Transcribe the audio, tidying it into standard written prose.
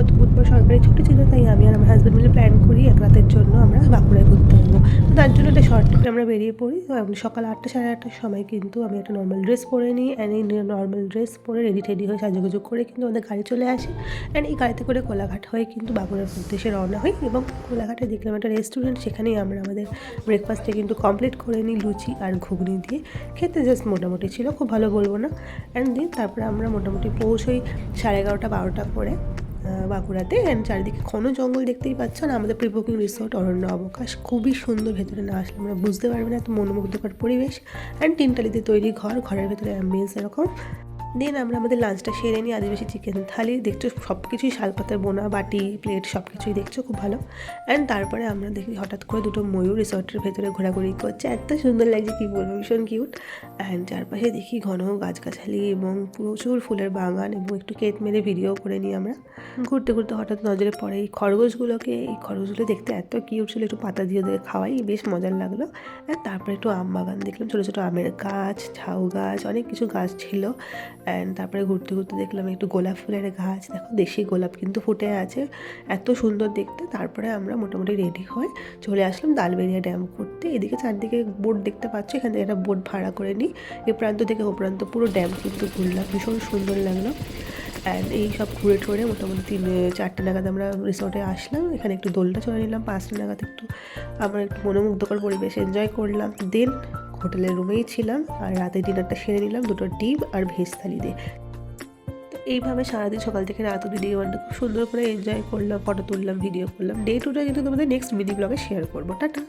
গত বুধবার সরকারি ছুটি ছিল, তাই আমি আর আমার হাজব্যান্ড মিলে প্ল্যান করি এক রাতের জন্য আমরা বাঁকুড়ায় ঘুরতে যাবো। তো তার জন্য একটা শর্ট ট্রিপে আমরা বেরিয়ে পড়ি। তো সকাল 8টা সাড়ে 8টার সময় কিন্তু আমি একটা নর্মাল ড্রেস পরে নিই, অ্যান্ড এই নর্মাল ড্রেস পরে রেডি টেডি হয়ে সাজুগুজু করে কিন্তু আমাদের গাড়ি চলে আসে। অ্যান্ড এই গাড়িতে করে কোলাঘাট হয়ে কিন্তু বাঁকুড়ার উদ্দেশ্যে রওনা হই, এবং কোলাঘাটে দেখলাম একটা রেস্টুরেন্ট, সেখানেই আমরা আমাদের ব্রেকফাস্টে কিন্তু কমপ্লিট করে নিই লুচি আর ঘুগনি দিয়ে। খেতে জাস্ট মোটামুটি ছিল, খুব ভালো বলবো না। অ্যান্ড দিন তারপরে আমরা মোটামুটি পৌঁছই 11:30 12টা করে বাঁকুড়াতে। অ্যান্ড চারিদিকে ঘন জঙ্গল দেখতেই পাচ্ছ, না আমাদের প্রি বুকিং রিসোর্ট অরণ্য অবকাশ, খুবই সুন্দর। ভেতরে না আসলে আমরা বুঝতে পারবে না, এত মনোমুগ্ধকর পরিবেশ। অ্যান্ড তিনটালিতে তৈরি ঘর, ঘরের ভেতরে অ্যাম্বিয়েন্স এরকম। দেন আমরা আমাদের লাঞ্চটা সেরে নিই, আদিবাসী চিকেন থালি দেখছো, সব কিছুই শালপাতায় বোনা, বাটি প্লেট সব কিছুই দেখছো, খুব ভালো। অ্যান্ড তারপরে আমরা দেখি হঠাৎ করে দুটো ময়ূর রিসর্টের ভেতরে ঘোরাঘুরি করছে, এত সুন্দর লাগছে কী বলবো, ভীষণ কিউট। অ্যান্ড চারপাশে দেখি ঘন গাছগাছালি এবং প্রচুর ফুলের বাগান, এবং একটু কেট মেরে ভিডিও করে নিই আমরা। ঘুরতে ঘুরতে হঠাৎ নজরে পড়ে এই খরগোশগুলোকে, এই খরগোশগুলো দেখতে এত কিউট ছিল, একটু পাতা দিয়ে ওদের খাওয়াই, বেশ মজার লাগলো। আর তারপরে একটু আম বাগান দেখলাম, ছোটো ছোটো আমের গাছ, ঝাউ গাছ, অনেক কিছু গাছ ছিল। অ্যান্ড তারপরে ঘুরতে ঘুরতে দেখলাম একটু গোলাপ ফুলের গাছ, দেখো দেশি গোলাপ কিন্তু ফুটে আছে, এত সুন্দর দেখতে। তারপরে আমরা মোটামুটি রেডি হয়ে চলে আসলাম দালবেরিয়া ড্যাম ঘুরতে। এদিকে চারদিকে বোট দেখতে পাচ্ছ, এখান থেকে একটা বোট ভাড়া করে নিই, এ প্রান্ত থেকে ও প্রান্ত পুরো ড্যাম কিন্তু ঘুরলাম, ভীষণ সুন্দর লাগলো। অ্যান্ড এই সব ঘুরে টুরে মোটামুটি 4টে নাগাদ আমরা রিসর্টে আসলাম। এখানে একটু দোলটা চড়ে নিলাম, 5টা নাগাদ একটু আমরা একটু মনোমুগ্ধকর পরিবেশ এনজয় করলাম। দেন হোটেলের রুমেই ছিলাম, আর রাতে ডিনারটা সেরে নিলাম দুটো ডিম আর ভেজ থালি দিয়ে। তো এইভাবে সারাদিন সকাল থেকে রাত অবধি ডে ওয়ানটা খুব সুন্দর করে এনজয় করলাম, ফটো তুললাম, ভিডিও করলাম। ডে টুটা কিন্তু তোমাদের নেক্সট মিনি ব্লগে শেয়ার করবো। টাটা।